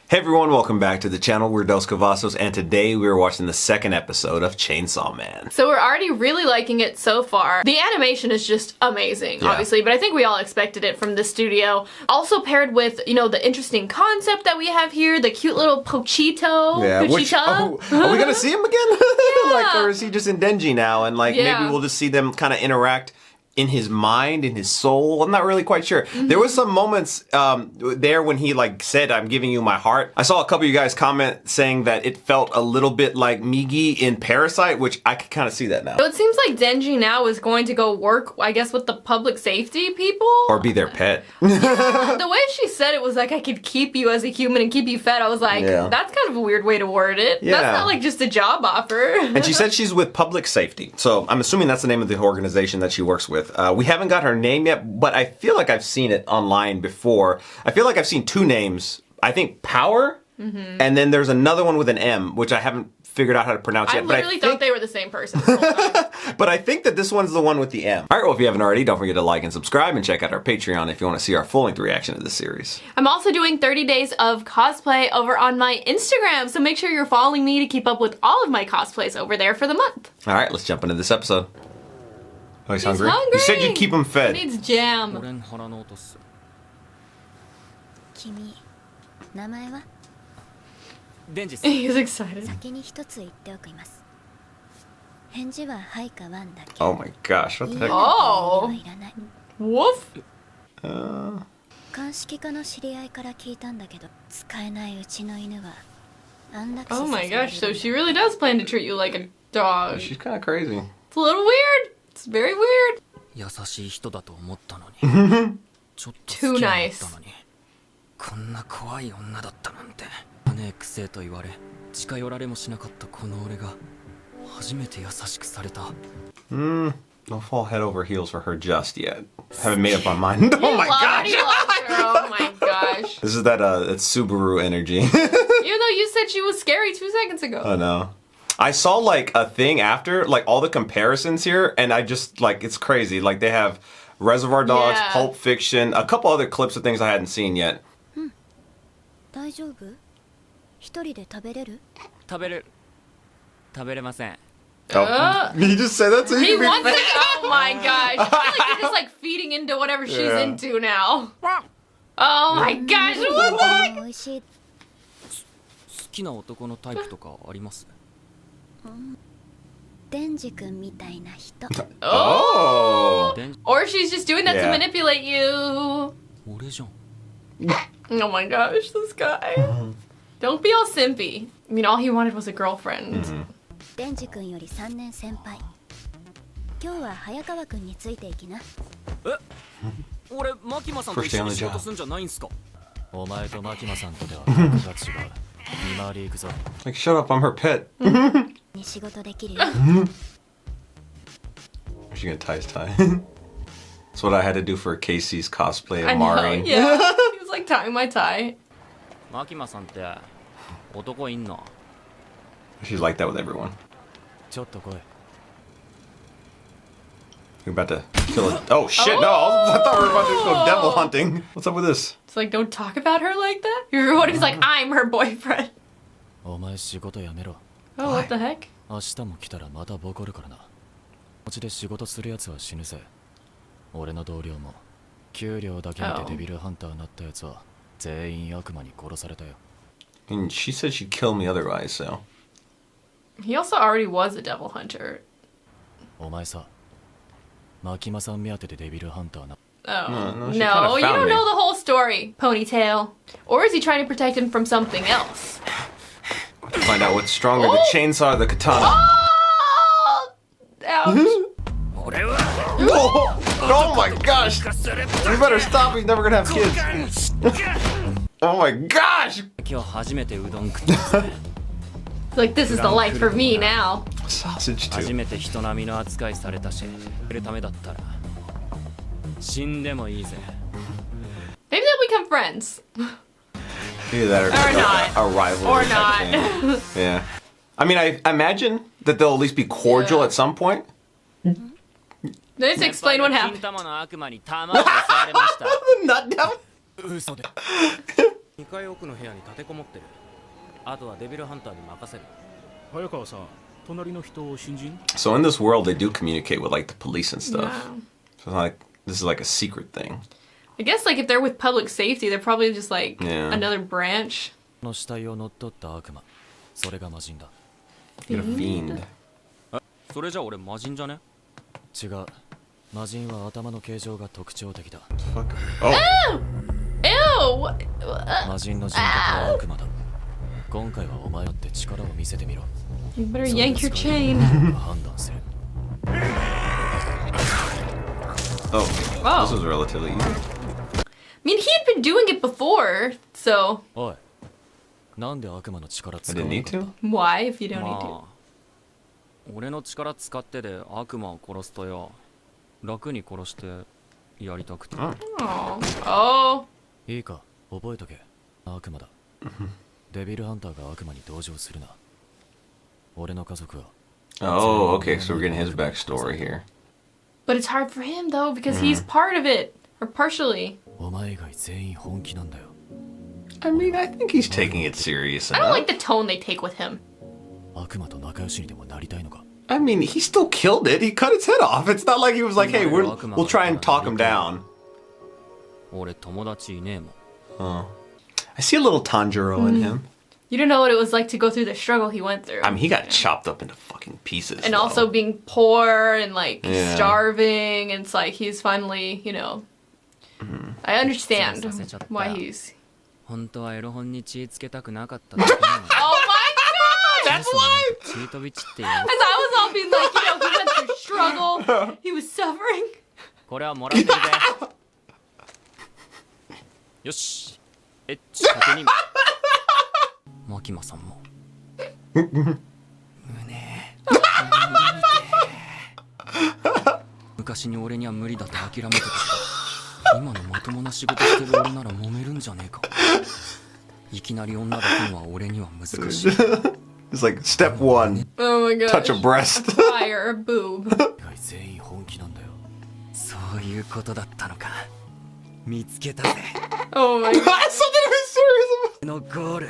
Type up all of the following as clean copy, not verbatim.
Hey everyone, welcome back to the channel. We're Dos Cavazos, and today we are watching the second episode of Chainsaw Man. So we're already really liking it so far. The animation is just amazing, obviously, but I think we all expected it from the studio. Also paired with, you know, the interesting concept that we have here, the cute little Pochito. Yeah, Pochita. Are we gonna see him again? Yeah. Like, or is he just in Denji now? And like, maybe we'll just see them kind of interact in his mind, in his soul. I'm not really quite sure. There was some moments there when he like said, "I'm giving you my heart." I saw a couple of you guys comment saying that it felt a little bit like Migi in Parasite, which I could kind of see that now. So it seems like Denji now is going to go work, I guess, with the public safety people. Or be their pet. Yeah, the way she said it was like, I could keep you as a human and keep you fed. I was like, that's kind of a weird way to word it. Yeah. That's not like just a job offer. And she said she's with public safety. So I'm assuming that's the name of the organization that she works with. We haven't got her name yet, but I feel like I've seen it online before. I feel like I've seen two names. I think Power, and then there's another one with an M, which I haven't figured out how to pronounce yet. I literally thought they were the same person this whole time. But I think that this one's the one with the M. All right, well, if you haven't already, don't forget to like and subscribe and check out our Patreon if you want to see our full-length reaction to this series. I'm also doing 30 days of cosplay over on my Instagram, so make sure you're following me to keep up with all of my cosplays over there for the month. All right, let's jump into this episode. Oh, he's hungry? hungry. You said you'd keep him fed. He needs jam. 君、名前は Denji. He's excited. 先に一つ言っておきます。返事ははいかワンだけ。 Oh my gosh, what the heck? はいらない。 Woof. 鑑識課の知り合いから聞いたんだけど、使えないうちの犬は安楽死 Oh さ my せられ gosh, る so she really does plan to treat you like a dog. She's kind of crazy. It's a little weird. It's very weird. 優しい人だと思ったのにちょっと好きになったのにこんな怖い女だったなんてねえくせえと言われ近寄られもしなかったこの俺が初めて優しくされた Don't fall head over heels for her just yet. Haven't made up my mind. Oh my gosh! He loves her. Oh my gosh. This is that Subaru energy. Even though you said she was scary 2 seconds ago. Oh no. I saw like a thing after, like all the comparisons here, and I just like, it's crazy. Like they have Reservoir Dogs, Pulp Fiction, a couple other clips of things I hadn't seen yet. 大丈夫？一人で食べれる？食べれません Oh, he just said that to He you? wants it. Oh my gosh. I feel like you're just like feeding into whatever she's into now. Oh my gosh. What the heck? 美味しい。好きな男のタイプとかあります デンジ君みたいな人。 Oh. Denji. Or she's just doing that to manipulate you. 俺じゃん Oh my gosh, this guy. Don't be all simpy. I mean, all he wanted was a girlfriend. デンジ君より3年先輩。今日は早川君についていきな。俺マキマさんと一緒に仕事すんじゃないんすかお前とマキマさんとでは格が違う見回り行くぞ Like, shut up, I'm her pet. に仕事できるよ。 Is she gonna tie his tie? That's what I had to do for Casey's cosplay I of know, Mari. yeah. He was like tying my tie. マキマさんって男いんの She's like that with everyone. ちょっと来い You're about to kill a... Oh shit, no! I thought we were about to go devil hunting. What's up with this? It's like, don't talk about her like that. You're what he's like, I'm her boyfriend. お前仕事やめろ Oh, what the heck? 明日も来たらまたボコるからなうちで仕事するやつは死ぬぜ俺の同僚も給料だけ見てデビルハンターになったやつは全員悪魔に殺されたよ And she said she'd kill me otherwise, so... He also already was a devil hunter. お前さマキマさん目当てでデビルハンターな Oh. No, she No, kinda you found don't me. know the whole story, Ponytail. Or is he trying to protect him from something else? To find out what's stronger, the chainsaw or the katana. Oh! Ouch. Oh my gosh! You better stop, he's never gonna have kids. Oh my gosh! 今日初めてうどん食ったぜ Like, this is the life for me now. Sausage 初 too. めて人並みの扱いされたし売るためだったら死んでもいいぜ Maybe they'll become friends. Either that or, Or like not. a rivalry Or type not. thing. Yeah. I mean, I imagine that they'll at least be cordial at some point. Let's explain what happened. 金玉の悪魔に玉を襲われました Nut down? 嘘で2階奥の部屋に立てこもってる。あとはデビルハンターに任せる。早川さん、隣の人新人? So in this world, they do communicate with like the police and stuff. Yeah. So it's not like this is like a secret thing. I guess like if they're with public safety, they're probably just like another branch. の死体を乗っ取った悪魔。それが魔人だ。You're a fiend. それじゃ俺魔人じゃね？違う。魔人は頭の形状が特徴的だ。Oh. Ew! 魔人の人格は悪魔だ。今回はお前だって力を見せてみろ。You better yank your chain. 判断する。Oh. Wow. This was relatively easy. I mean, he had been doing it before, so おい。なんで悪魔の力 I 使わ didn't な need かっ to. た？ why if you don't need to? まあ、俺の力使ってで悪魔を殺すとよ。楽に殺してやりたくて。Oh. Oh. いいか、覚えとけ。悪魔だ。デビルハンターが悪魔に同情するな。俺の家族は。Oh, okay. So we're getting his backstory here. But it's hard for him though because he's part of it or partially. お前以外全員本気なんだよ。I mean, I think he's taking it serious I don't enough. like the tone they take with him. 悪魔と仲良しにでもなりたいのか。I mean, he still killed it. He cut its head off. It's not like he was like, hey, we'll try and talk him down. 俺友達いねえもん。 I see a little Tanjiro in him. You don't know what it was like to go through the struggle he went through. I mean, he got chopped up into fucking pieces. And though. also being poor and like Yeah. starving, and it's like he's finally, you know. I understand why he's. 本当はエロ本に血つけたくなかっただけなの。 Oh my god! That's why! チートビッチってよ。 As I was all being like, you know, he went through struggle, he was suffering. これはもらってるぜ。よし。エッチ確認。マキマさんも。胸。昔に俺には無理だと諦めてたけど、今のまともな仕事してる俺なら揉めるんじゃねえか。いきなり女抱くのは俺には難しい。It's like step one, Oh my god. touch a breast. Fire, a boob. 全員本気なんだよ。そういうことだったのか。見つけたぜ。 Oh my god. Something to be serious about. のゴール。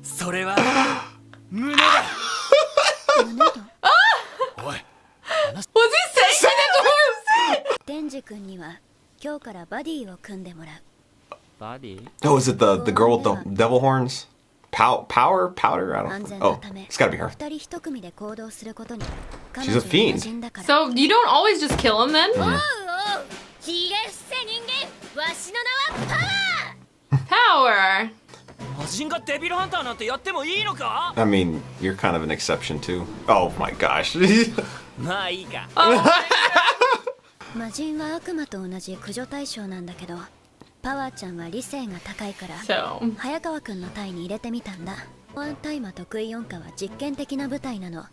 それは胸だ。おい。 Was he saying it? デンジ君には今日からバディを組んでもらう。バディ？ Oh, is it the girl with the devil horns? Powder? I 安 don't 全 know. の Oh, ため it's gotta be her. 二人一組で行動することに。 She's a fiend. 魔人だから。 So you don't always just kill him then? おうおう、ひげ伏せ人間、わしの名はパワー。 Power. 魔人がデビルハンターなんてやってもいいのか？ I mean, you're kind of an exception too. Oh my gosh. まあいいか。 Oh my god. 魔人は悪魔と同じ駆除対象なんだけど、パワーちゃんは理性が高いから、 So. 早川くんの隊に入れてみたんだ。ワンタイマー得意音感は実験的な部隊なの。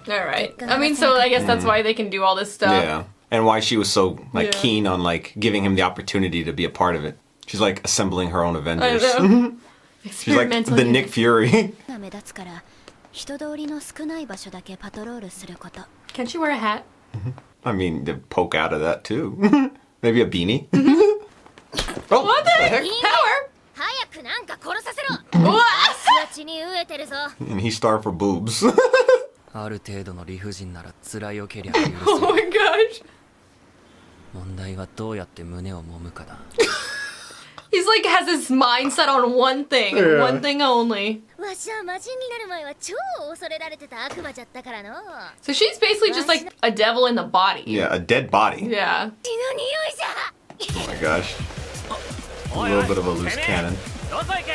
Alright. I mean, so I guess that's why they can do all this stuff. Yeah. And why she was so like Yeah. keen on like giving him the opportunity to be a part of it. She's like assembling her own I Avengers. know. She's like Experimental. the Nick Fury. が目立つから人通りの少ない場所だけパトロールすること。 Can't you wear a hat? I mean, to poke out of that too. Maybe a beanie. Oh, What the heck? heck? Power? 早くなんか殺させろ。 What? 足は血に飢えてるぞ。 And he starved for boobs. ある程度の理不尽なら辛いよけりゃ許せる。 Oh my gosh. 問題はどうやって胸を揉むかだ。 He's like has his mind set on one thing, Yeah. one thing only. わしは魔人になる前は超恐れられてた悪魔じゃったからの。 So she's basically just like a devil in the body. Yeah, a dead body. Yeah. 血の匂いじゃ。 Oh my gosh. A little bit of a loose cannon. どこ行け？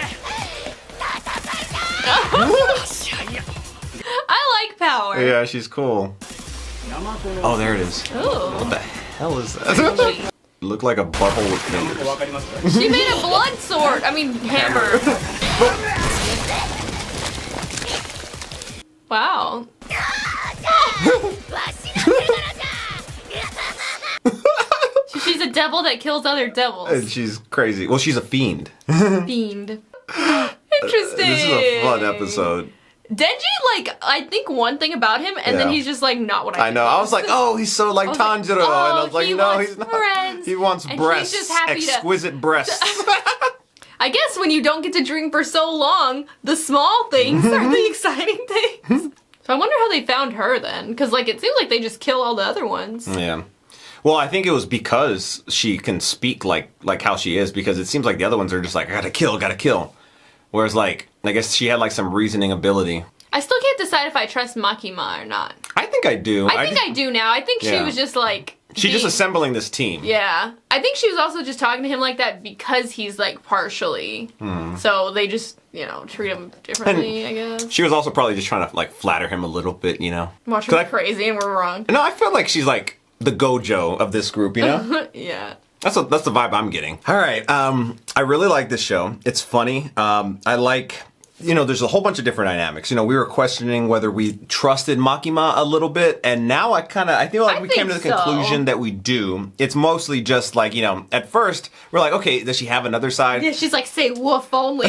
I like power. Yeah, she's cool. Oh, there it is. Ooh. What the hell is that? Looked like a butthole with fingers. She made a blood sword. I mean, hammer. Wow. She's a devil that kills other And devils. she's crazy. Well, she's a fiend. Fiend. Interesting. This is a fun episode. Denji, like, I think one thing about him, and then Yeah. he's just like not what I I know. I was like, oh, he's so like I was like, Tanjiro. And I was oh, like, he no, wants he's not. friends, He wants and he's breasts. just happy to- Exquisite breasts. I guess when you don't get to drink for so long, the small things are the exciting things. So I wonder how they found her then, because like it seems like they just kill all the other ones. Yeah. Well, I think it was because she can speak like how she is, because it seems like the other ones are just like, I gotta kill. Whereas like, I guess she had like some reasoning ability. I still can't decide if I trust Makima or not. I think I do. I think I do now. I think she was just like... She's just assembling this team. Yeah. I think she was also just talking to him like that because he's like partially. So they just, you know, treat him differently, I guess. She was also probably just trying to like flatter him a little bit, you know. Watch her crazy and we're wrong. No, I feel like she's like the Gojo of this group, you know? Yeah. That's the vibe I'm getting. All right. I really like this show. It's funny. I like... You know, there's a whole bunch of different dynamics. You know, we were questioning whether we trusted Makima a little bit, and now I feel like we came to the conclusion that we do. It's mostly just like, you know, at first, we're like, okay, does she have another side? Yeah, she's like, say woof only.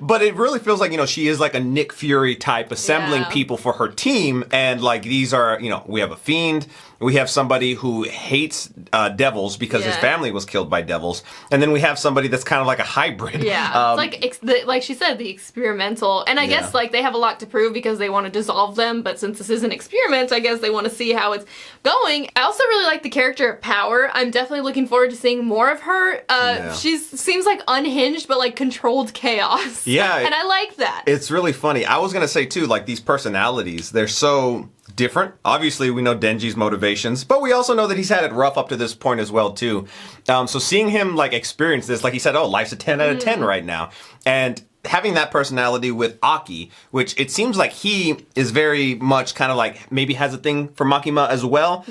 But it really feels like, you know, she is like a Nick Fury type, assembling people for her team, and like these are, you know, we have a fiend, we have somebody who hates devils because his family was killed by devils, and then we have somebody that's kind of like a hybrid. Yeah, it's like she said, the experimental, and I guess like they have a lot to prove because they want to dissolve them, but since this is an experiment, I guess they want to see how it's going. I also really like the character of Power. I'm definitely looking forward to seeing more of her. She seems like unhinged, but like controlled chaos. Yeah. And I like that. It's really funny. I was going to say too, like these personalities, they're so different. Obviously, we know Denji's motivations, but we also know that he's had it rough up to this point as well too. So seeing him like experience this, like he said, oh, life's a 10 out of 10 right now. And having that personality with Aki, which it seems like he is very much kind of like maybe has a thing for Makima as well.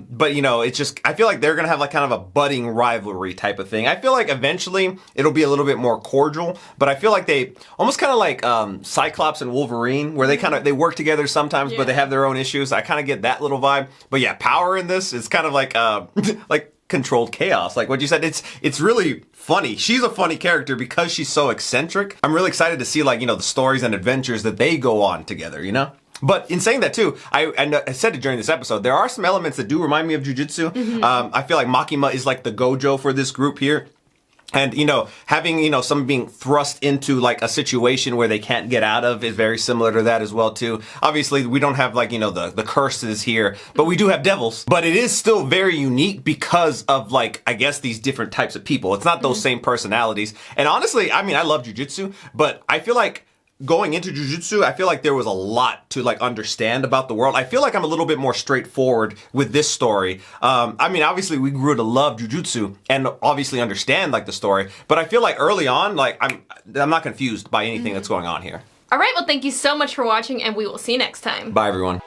But you know, it's just, I feel like they're going to have like kind of a budding rivalry type of thing. I feel like eventually it'll be a little bit more cordial, but I feel like they almost kind of like Cyclops and Wolverine, where they work together sometimes, but they have their own issues. I kind of get that little vibe. But yeah, Power in this is kind of like, like controlled chaos. Like what you said, it's really funny. She's a funny character because she's so eccentric. I'm really excited to see like, you know, the stories and adventures that they go on together, you know? But in saying that too, I said it during this episode, there are some elements that do remind me of Jujutsu. I feel like Makima is like the Gojo for this group here. And, you know, having, you know, some being thrust into like a situation where they can't get out of is very similar to that as well, too. Obviously, we don't have like, you know, the curses here, but we do have devils. But it is still very unique because of like, I guess, these different types of people. It's not those same personalities. And honestly, I mean, I love Jujutsu, but I feel like going into Jujutsu, I feel like there was a lot to like understand about the world. I feel like I'm a little bit more straightforward with this story. I mean, obviously we grew to love Jujutsu and obviously understand like the story, but I feel like early on, like I'm not confused by anything that's going on here. All right, well, thank you so much for watching, and we will see you next time. Bye, everyone.